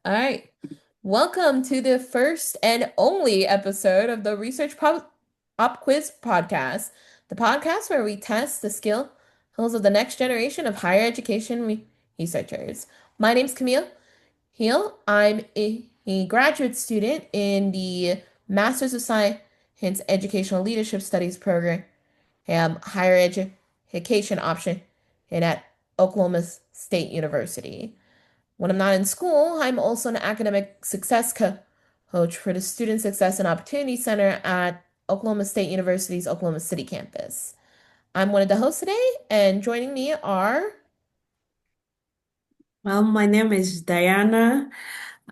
All right. Welcome to the first and only episode of the Op Quiz podcast, the podcast where we test the skills of the next generation of higher education researchers. My name's Camille Heal. I'm a graduate student in the Masters of Science Educational Leadership Studies program, higher education option, and at Oklahoma State University. When I'm not in school, I'm also an academic success coach for the Student Success and Opportunity Center at Oklahoma State University's Oklahoma City campus. I'm one of the hosts today, and joining me are Well, my name is Diana.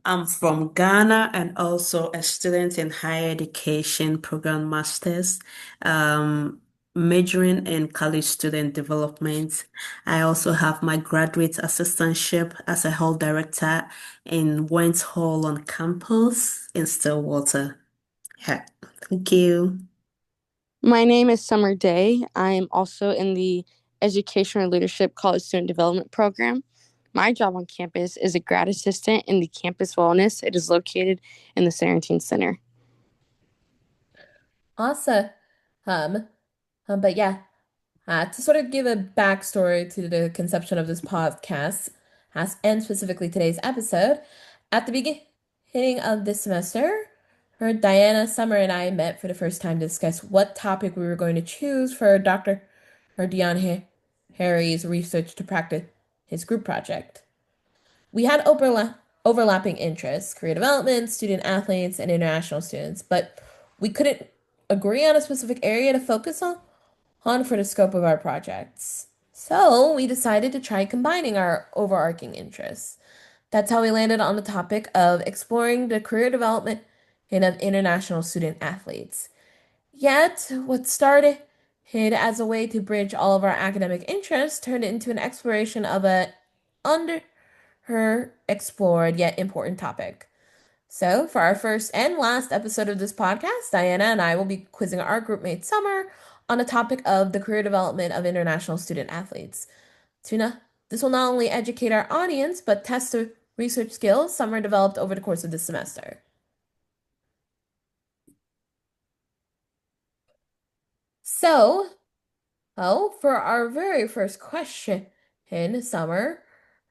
I'm from Ghana and also a student in higher education program masters, um, majoring in college student development. I also have my graduate assistantship as a hall director in Wentz Hall on campus in Stillwater. Yeah. Thank you. My name is Summer Day. I am also in the Education and Leadership College Student Development Program. My job on campus is a grad assistant in the campus wellness. It is located in the Sarantine Center. Asa. Um, but yeah, to sort of give a backstory to the conception of this podcast, and specifically today's episode, at the beginning of this semester, Diana, Summer, and I met for the first time to discuss what topic we were going to choose for Dr. Dion Harry's research to practice his group project. We had overlapping interests, career development, student athletes, and international students, but we couldn't agree on a specific area to focus on for the scope of our projects. So we decided to try combining our overarching interests. That's how we landed on the topic of exploring the career development of international student athletes. Yet, what started as a way to bridge all of our academic interests turned into an exploration of a under her explored yet important topic. So, for our first and last episode of this podcast, Diana and I will be quizzing our groupmate Summer on the topic of the career development of international student athletes. Tuna, this will not only educate our audience, but test the research skills Summer developed over the course of this semester. So, for our very first question, Summer,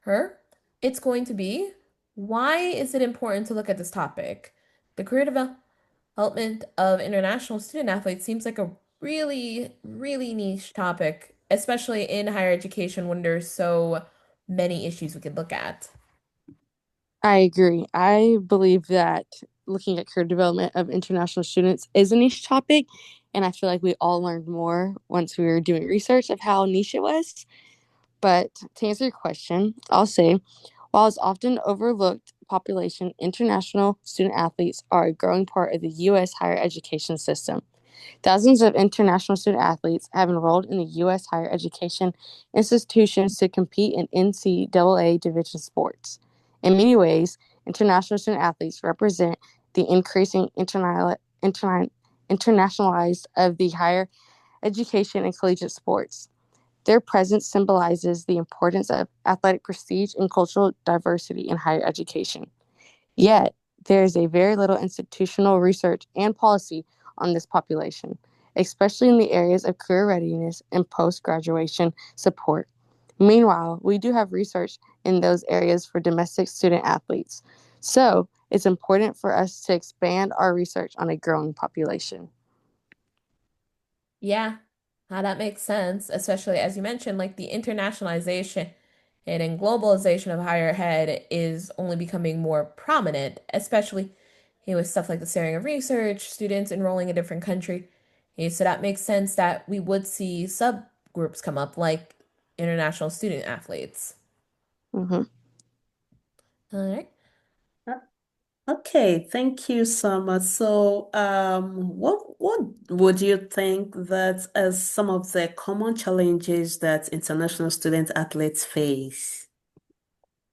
her, it's going to be, why is it important to look at this topic? The career development of international student athletes seems like a really, really niche topic, especially in higher education when there's so many issues we could look at. I agree. I believe that looking at career development of international students is a niche topic, and I feel like we all learned more once we were doing research of how niche it was. But to answer your question, I'll say while it's often overlooked population, international student athletes are a growing part of the U.S. higher education system. Thousands of international student athletes have enrolled in the U.S. higher education institutions to compete in NCAA division sports. In many ways, international student athletes represent the increasing internationalized of the higher education and collegiate sports. Their presence symbolizes the importance of athletic prestige and cultural diversity in higher education. Yet, there is a very little institutional research and policy on this population, especially in the areas of career readiness and post graduation support. Meanwhile, we do have research in those areas for domestic student athletes. So, it's important for us to expand our research on a growing population. Yeah, that makes sense, especially as you mentioned, like the internationalization and globalization of higher ed is only becoming more prominent, especially with stuff like the sharing of research, students enrolling in different country. So that makes sense that we would see subgroups come up like international student athletes. Mhm. All right. Okay, thank you so much. So, what would you think that as some of the common challenges that international student athletes face?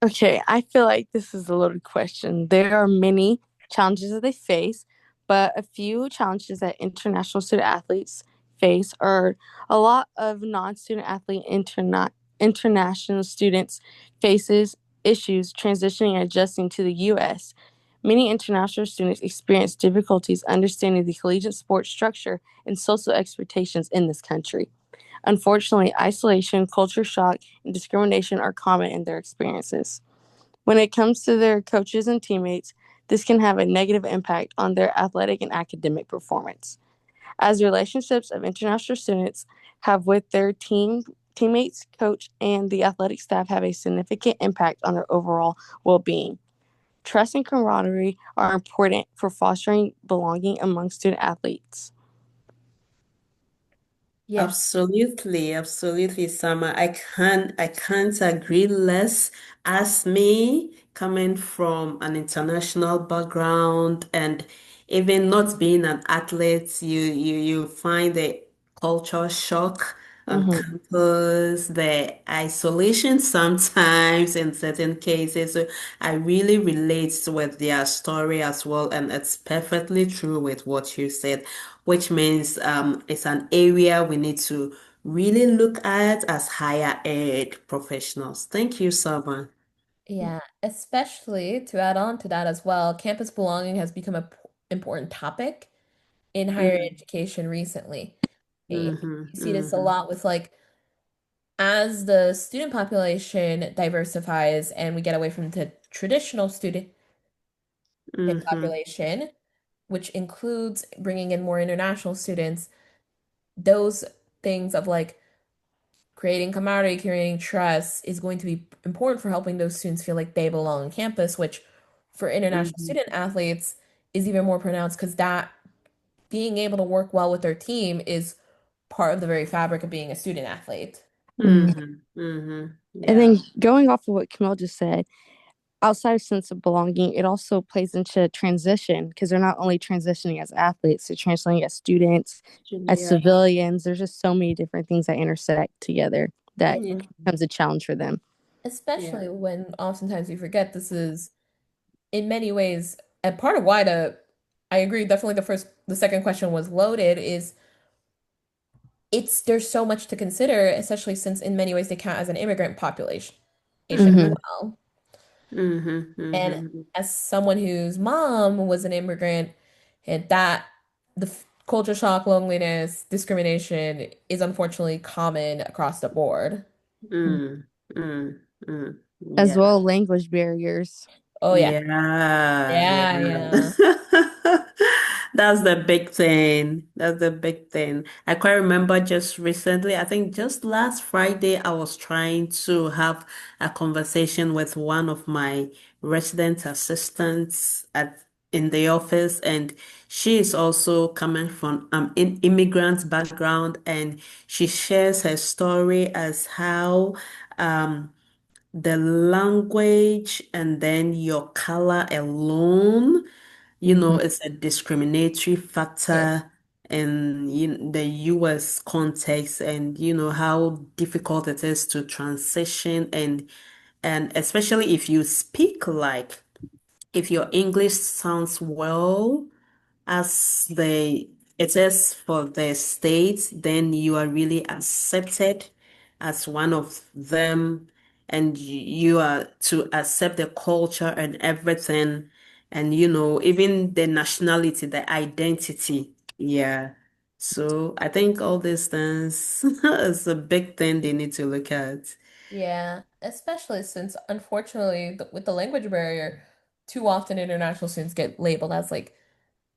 Okay, I feel like this is a loaded question. There are many challenges that they face, but a few challenges that international student athletes face are a lot of non-student athlete international students faces. issues transitioning and adjusting to the U.S. Many international students experience difficulties understanding the collegiate sports structure and social expectations in this country. Unfortunately, isolation, culture shock, and discrimination are common in their experiences. When it comes to their coaches and teammates, this can have a negative impact on their athletic and academic performance. As relationships of international students have with their teammates, coach, and the athletic staff have a significant impact on their overall well-being. Trust and camaraderie are important for fostering belonging among student athletes. Yeah. Absolutely, absolutely, Sama. I can't agree less. As me, coming from an international background and even not being an athlete, you find the culture shock on Mm-hmm. campus, the isolation sometimes in certain cases. So I really relate with their story as well, and it's perfectly true with what you said, which means it's an area we need to really look at as higher ed professionals. Thank you, Sama. Yeah, especially to add on to that as well, campus belonging has become a important topic in higher Mm, education recently. You mhm, see this a mhm, lot with like as the student population diversifies and we get away from the traditional student mhm, population, which includes bringing in more international students, those things of like creating camaraderie, creating trust is going to be important for helping those students feel like they belong on campus, which for international mhm, student athletes is even more pronounced because that being able to work well with their team is part of the very fabric of being a student athlete. mhm, mhm. And Yeah. then going off of what Camille just said, outside of sense of belonging, it also plays into transition because they're not only transitioning as athletes, they're transitioning as students, as Yeah. civilians. There's just so many different things that intersect together that And Mhm. becomes a challenge for them. Yeah. especially when oftentimes we forget this is in many ways and part of why I agree, definitely the second question was loaded is there's so much to consider, especially since in many ways they count as an immigrant population as Mm-hmm. well. Mhm, And mhm, as someone whose mom was an immigrant, and that culture shock, loneliness, discrimination is unfortunately common across the board. mm, mm, mm. As Yeah. well, language barriers. Oh yeah. Yeah, Yeah, yeah. yeah. That's the big thing. That's the big thing. I quite remember just recently, I think just last Friday, I was trying to have a conversation with one of my resident assistants in the office, and she is also coming from an immigrant background, and she shares her story as how the language and then your color alone, Mm-hmm. it's a discriminatory Yes. factor in the US context, and how difficult it is to transition, and especially if you speak, like if your English sounds well as it is for the states, then you are really accepted as one of them, and you are to accept the culture and everything, and even the nationality, the identity. Yeah. So I think all these things is a big thing they need to look at. Yeah, especially since unfortunately with the language barrier, too often international students get labeled as like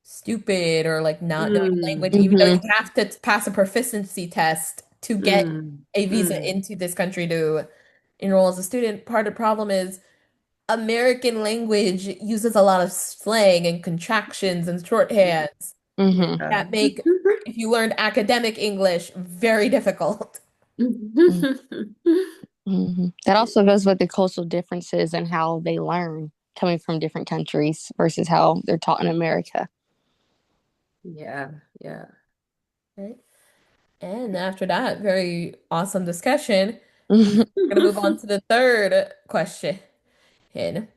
stupid or like not knowing the language, Mm, even though you Mm-hmm. have to pass a proficiency test to get mm, a visa mm, into this country to enroll as a student. Part of the problem is American language uses a lot of slang and contractions and shorthands Mm-hmm. yeah. that make, if you learned academic English, very difficult. Mm-hmm. That also goes with the cultural differences and how they learn coming from different countries versus how they're taught in America. Yeah, yeah. Right? And after that very awesome discussion, we're gonna move on to the third question. Hin.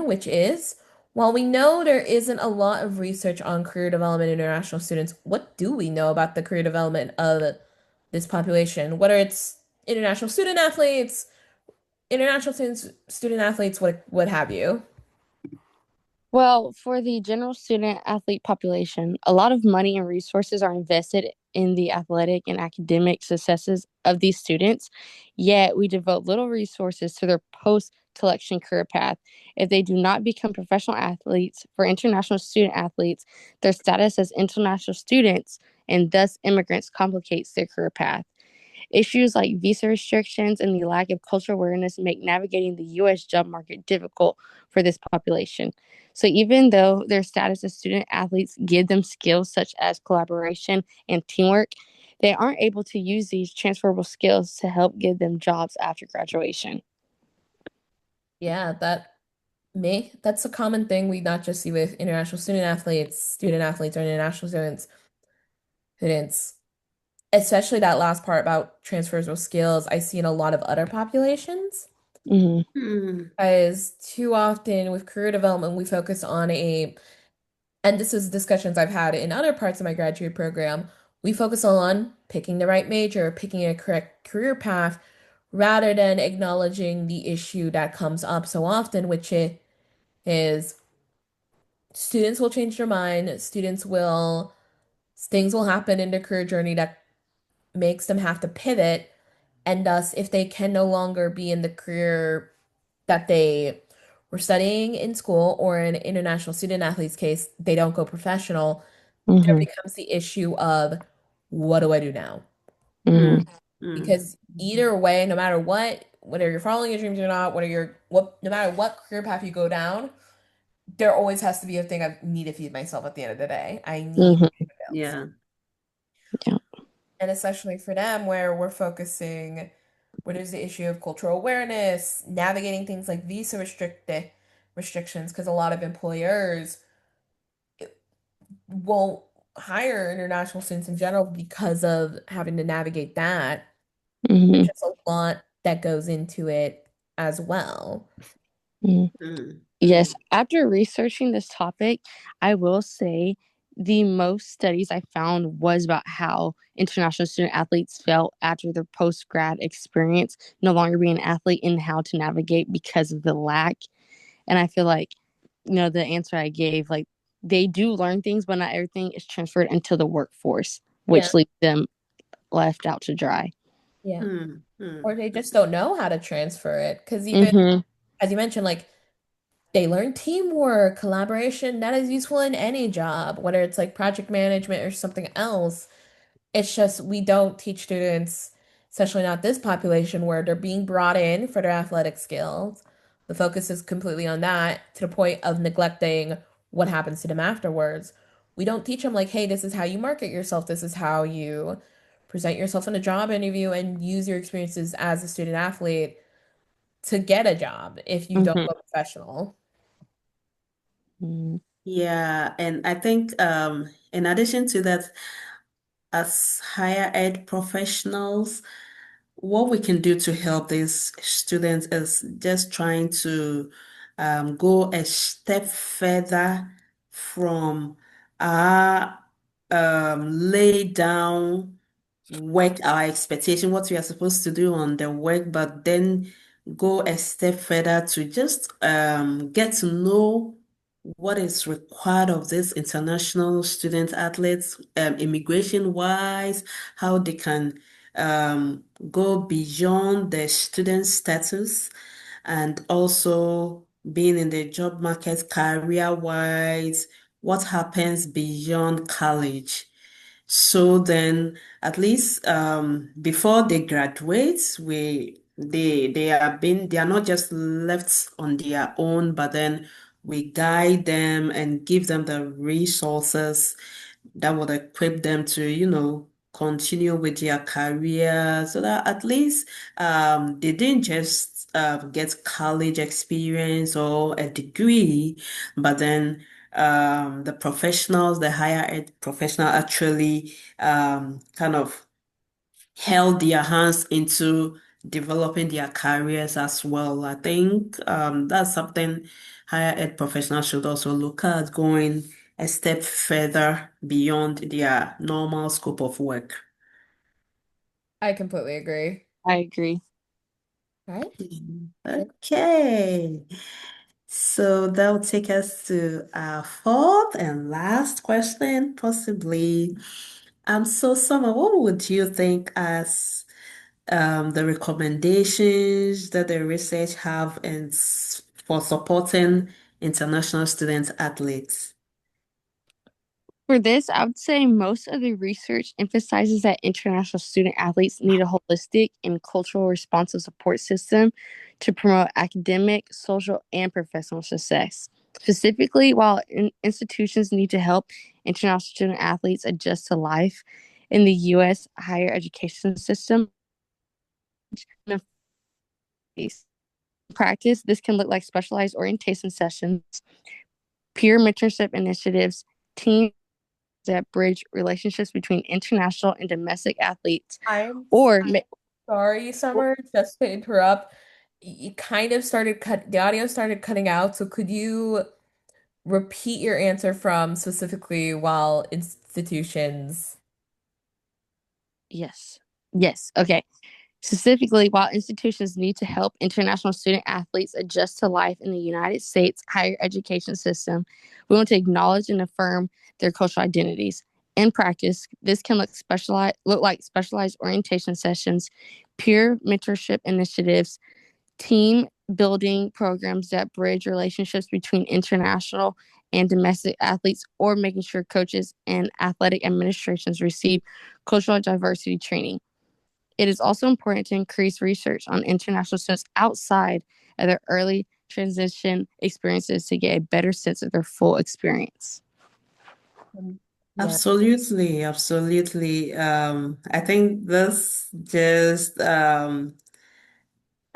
Which is, while we know there isn't a lot of research on career development in international students, what do we know about the career development of this population? Whether it's international student athletes, international student athletes, what have you. Well, for the general student athlete population, a lot of money and resources are invested in the athletic and academic successes of these students, yet we devote little resources to their post collection career path. If they do not become professional athletes, for international student athletes, their status as international students and thus immigrants complicates their career path. Issues like visa restrictions and the lack of cultural awareness make navigating the U.S. job market difficult for this population. So, even though their status as student athletes give them skills such as collaboration and teamwork, they aren't able to use these transferable skills to help give them jobs after graduation. Yeah, that's a common thing we not just see with international student athletes or international students, especially that last part about transferable skills, I see in a lot of other populations. Mm-hmm. Hmm. Because too often with career development, we focus on and this is discussions I've had in other parts of my graduate program, we focus on picking the right major, picking a correct career path, rather than acknowledging the issue that comes up so often, which it is students will change their mind, things will happen in their career journey that makes them have to pivot. And thus, if they can no longer be in the career that they were studying in school, or in international student athletes case, they don't go professional, there Mm-hmm. becomes the issue of what do I do now? Hmm. Mm-hmm. Hmm. Because either way, no matter what, whether you're following your dreams or not, no matter what career path you go down, there always has to be a thing I need to feed myself at the end of the day. I need Mm-hmm. bills. Yeah. Yeah. And especially for them where where there's the issue of cultural awareness, navigating things like restrictions, because a lot of employers won't hire international students in general because of having to navigate that. There's Mm-hmm. just a lot that goes into it as well. Mm-hmm. Hmm. Yes, after researching this topic, I will say the most studies I found was about how international student athletes felt after their post grad experience, no longer being an athlete, and how to navigate because of the lack. And I feel like, the answer I gave, like they do learn things, but not everything is transferred into the workforce, Yeah, which leaves them left out to dry. yeah. Hmm. Hmm. Or they just don't know how to transfer it. Because even Mm-hmm. as you mentioned, like they learn teamwork, collaboration, that is useful in any job, whether it's like project management or something else. It's just we don't teach students, especially not this population, where they're being brought in for their athletic skills. The focus is completely on that to the point of neglecting what happens to them afterwards. We don't teach them, like, hey, this is how you market yourself, this is how you present yourself in a job interview and use your experiences as a student athlete to get a job if you don't Mm-hmm. go professional. Yeah, and I think in addition to that, as higher ed professionals, what we can do to help these students is just trying to go a step further from our lay down work, our expectation, what we are supposed to do on the work, but then go a step further to just get to know what is required of these international student athletes, immigration wise, how they can go beyond the student status and also being in the job market career wise, what happens beyond college. So then at least before they graduate, they are not just left on their own, but then we guide them and give them the resources that would equip them to, continue with their career so that at least they didn't just get college experience or a degree, but then the professionals, the higher ed professional actually kind of held their hands into developing their careers as well. I think that's something higher ed professionals should also look at going a step further beyond their normal scope of work. I completely agree. I agree. Right? Okay. So that will take us to our fourth and last question, possibly. So Summer, what would you think as the recommendations that the research have for supporting international student athletes? For this, I would say most of the research emphasizes that international student athletes need a holistic and cultural responsive support system to promote academic, social, and professional success. Specifically, while institutions need to help international student athletes adjust to life in the U.S. higher education system, in practice, this can look like specialized orientation sessions, peer mentorship initiatives, team that bridge relationships between international and domestic athletes, I'm or sorry, Summer, just to interrupt. You kind of started the audio started cutting out, so could you repeat your answer from specifically while institutions? yes, yes, okay. Specifically, while institutions need to help international student athletes adjust to life in the United States higher education system, we want to acknowledge and affirm their cultural identities. In practice, this can look like specialized orientation sessions, peer mentorship initiatives, team building programs that bridge relationships between international and domestic athletes, or making sure coaches and athletic administrations receive cultural diversity training. It is also important to increase research on international students outside of their early transition experiences to get a better sense of their full experience. Um, Yeah, Absolutely, absolutely. I think this just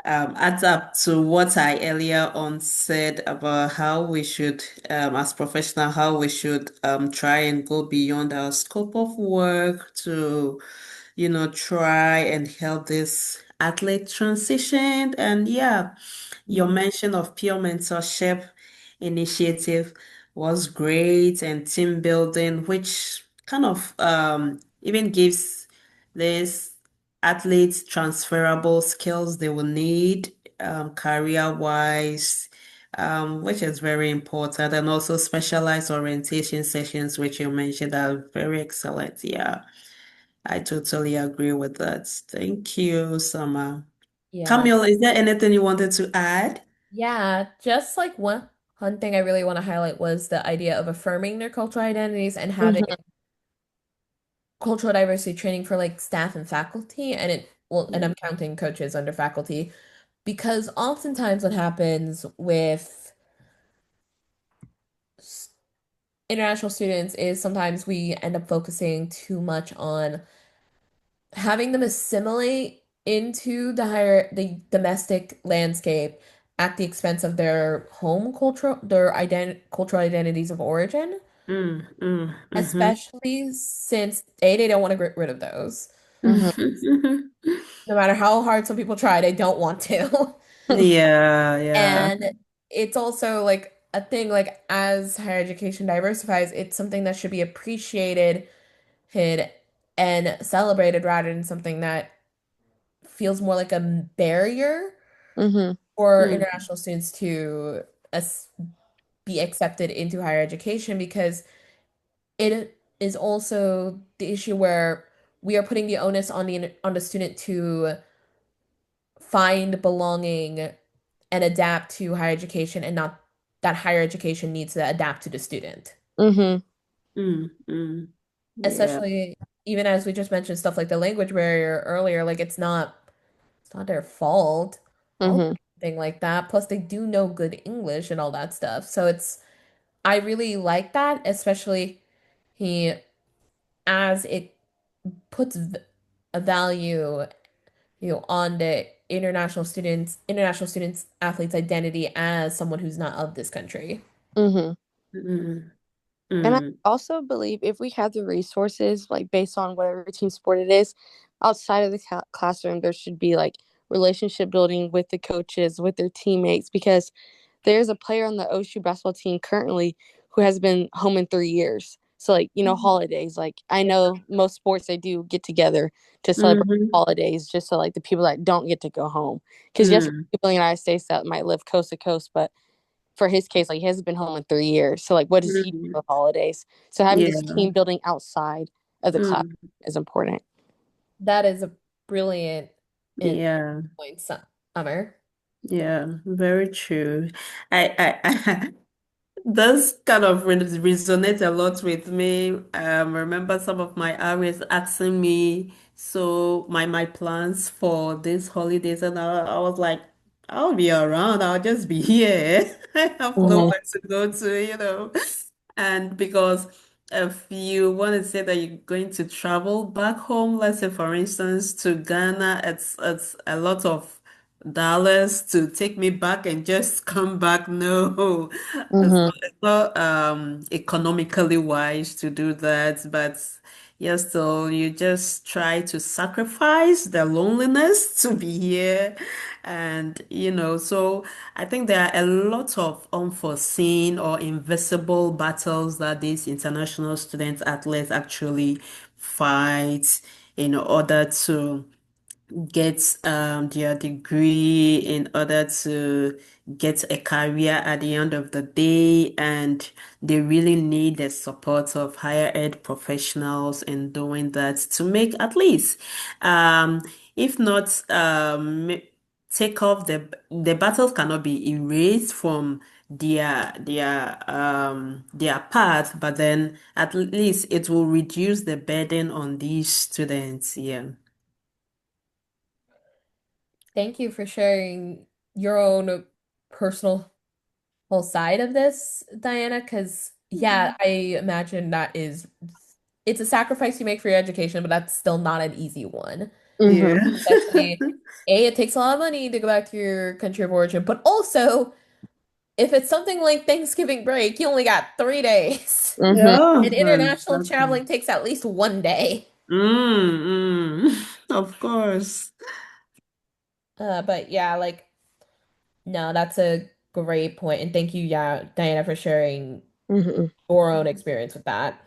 adds up to what I earlier on said about how we should, as professional, how we should try and go beyond our scope of work to, try and help this athlete transition. And yeah, your mention of peer mentorship initiative was great, and team building, which kind of even gives this athletes transferable skills they will need career-wise, which is very important, and also specialized orientation sessions, which you mentioned, are very excellent. Yeah, I totally agree with that. Thank you, Summer. yeah. Camille, is there anything you wanted to add? Yeah, just like one thing I really want to highlight was the idea of affirming their cultural identities and having Mhm, cultural diversity training for like staff and faculty, and and I'm counting coaches under faculty because oftentimes what happens with s- international students is sometimes we end up focusing too much on having them assimilate into the domestic landscape at the expense of their home culture, cultural identities of origin, Mm-hmm. especially since they don't want to get rid of those. mhm, No matter how hard some people try, they don't want to. Yeah, yeah. And it's also like a thing like as higher education diversifies, it's something that should be appreciated and celebrated rather than something that feels more like a barrier mhm, for Mm, international students to as be accepted into higher education because it is also the issue where we are putting the onus on the student to find belonging and adapt to higher education and not that higher education needs to adapt to the student. mhm, mm. Yeah. Especially even as we just mentioned stuff like the language barrier earlier, like it's not their fault. I'll mhm, thing like that. Plus they do know good English and all that stuff. So I really like that, especially he as it puts a value, on the international students athletes identity as someone who's not of this country. mhm. Mm, And I mm, also believe if we have the resources, like based on whatever team sport it is, outside of the classroom, there should be like relationship building with the coaches, with their teammates, because there's a player on the OSU basketball team currently who has been home in 3 years. So like, holidays, like I know most sports they do get together to celebrate Mm-hmm. holidays just so like the people that don't get to go home. Because yes, Mm. people in the United States that might live coast to coast, but for his case, like he hasn't been home in 3 years. So like what does he do Mm. for holidays? So having this Yeah. team building outside of the class Mm. is important. That is a brilliant in Yeah. point, Summer. Yeah. Very true. I This kind of resonates a lot with me. I remember some of my RAs asking me, so my plans for these holidays, and I was like, I'll be around. I'll just be here. I have Hmm. nowhere to go to. And because if you want to say that you're going to travel back home, let's say for instance to Ghana, it's a lot of dollars to take me back and just come back. No, Hmm. it's not economically wise to do that, but yes, so you just try to sacrifice the loneliness to be here. And so I think there are a lot of unforeseen or invisible battles that these international student athletes actually fight in order to get their degree, in order to get a career at the end of the day, and they really need the support of higher ed professionals in doing that to make at least um if not take off the battles cannot be erased from their path, but then at least it will reduce the burden on these students. Yeah. Thank you for sharing your own personal whole side of this, Diana, because yeah, I imagine it's a sacrifice you make for your education, but that's still not an easy one. Hmm. Yeah. Especially, A, it takes a lot of money to go back to your country of origin, but also if it's something like Thanksgiving break, you only got 3 days. Hmm. Yeah, And international exactly. traveling takes at least one day. Of course. But yeah, like no, that's a great point. And thank you, yeah, Diana, for sharing Hmm. your own experience with that.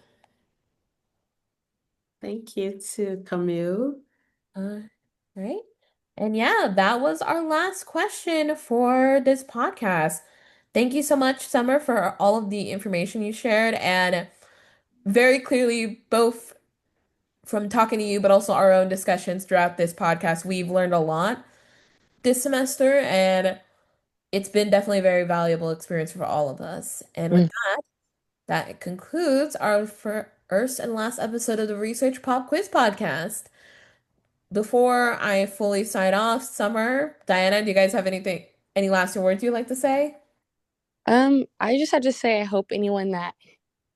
Thank you too, Camille. Right. And yeah, that was our last question for this podcast. Thank you so much, Summer, for all of the information you shared. And very clearly, both from talking to you, but also our own discussions throughout this podcast, we've learned a lot this semester. And it's been definitely a very valuable experience for all of us. And with that concludes our first and last episode of the Research Pop Quiz Podcast. Before I fully sign off, Summer, Diana, do you guys have any last words you'd like to say? I just have to say, I hope anyone that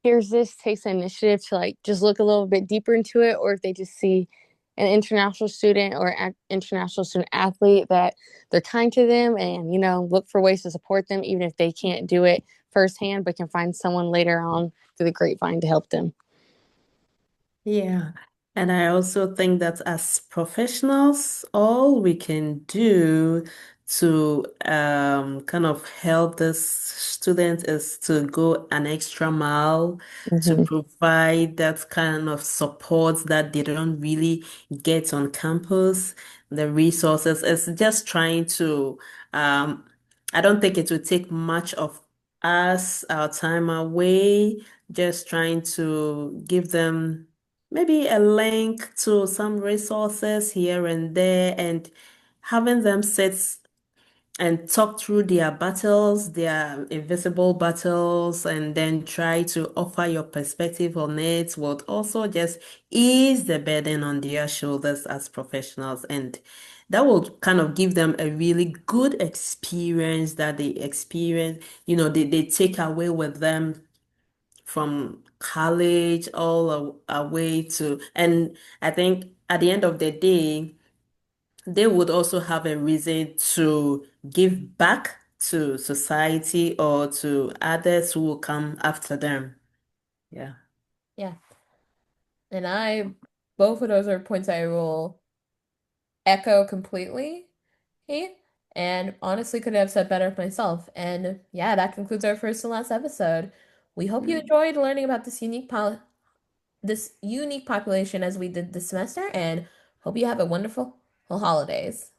hears this takes an initiative to like just look a little bit deeper into it, or if they just see an international student or an international student athlete that they're kind to them and look for ways to support them, even if they can't do it firsthand, but can find someone later on through the grapevine to help them. Yeah. And I also think that as professionals, all we can do to kind of help this student is to go an extra mile to Hmm. provide that kind of support that they don't really get on campus. The resources is just trying to I don't think it would take much of us, our time away, just trying to give them maybe a link to some resources here and there, and having them sit and talk through their battles, their invisible battles, and then try to offer your perspective on it would also just ease the burden on their shoulders as professionals. And that will kind of give them a really good experience that they experience, they take away with them from college all away to, and I think at the end of the day, they would also have a reason to give back to society or to others who will come after them. Yeah. Yeah. And both of those are points I will echo completely. Hey, and honestly could have said better myself. And yeah, that concludes our first and last episode. We hope you enjoyed learning about this unique this unique population as we did this semester, and hope you have a wonderful holidays.